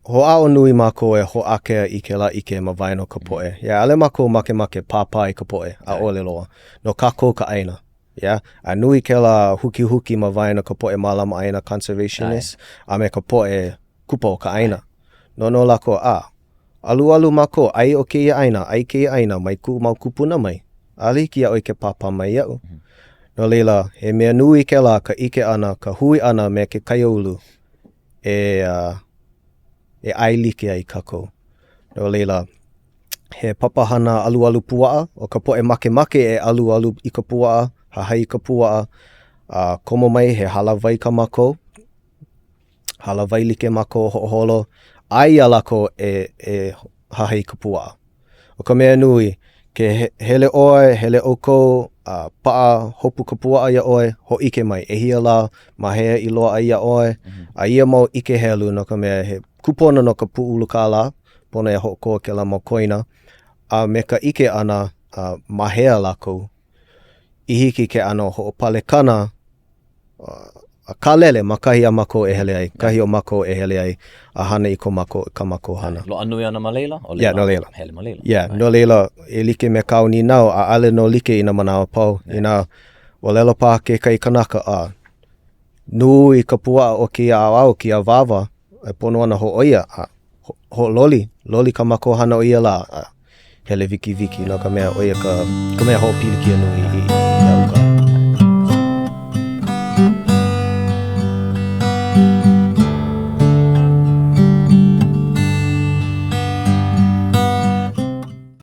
ho'ao nui mako e ho'akea I ke la ike ma vaino ka po'e. Yeah, ale mako make pāpā I ka po'e, a ole loa. No kako ka aina. Yeah, a nui ke la huki ma vaino ka po'e malama aina conservationist, a me ka po'e kupo ka aina. No lako, alu mako, ai o keia aina, ai keia aina, mai mau kupuna mai. Ali kia oi ke pāpā mai iau. No leila, he mea nui ke la ka ike ana, ka hui ana me ke kaiolu e ai like ai kako. No leila, he papahana alu puaa, o ka po'e make e alu I ka puaa, hahai ka puaa, komo mai he halavai ka mako, halavai like mako ho'oholo, ai a lako e hahai ka puaa. O ka mea nui, ke hele oe, hele oko, paa hopu ka puaa ia oe, ho ike mai, ehia la, mahea I loa ia oe, a ia mau ike helu no ka mea he kupona no ka pu'ulu ka la, pona e ho'okoa ke la mau koina, a me ka ike ana mahea lako, I hiki ke ano ho'opale kana, a kalele makahi a mako e hele ai, kahi o mako e hele ai, a hana I ka mako hana. Lo anui ana ma leila? Yeah, no leila. Hele ma leila. Yeah, no leila, e like me kau ni nau, a ale no like I na manawa pau, I na, o lela pā ke kai kanaka, nui ka puaa o kia au kia wawa, e pono ana ho oia, ho loli ka mako hana o ia la, hele viki, no ka mea oia ka mea ho pili kia nui I auka.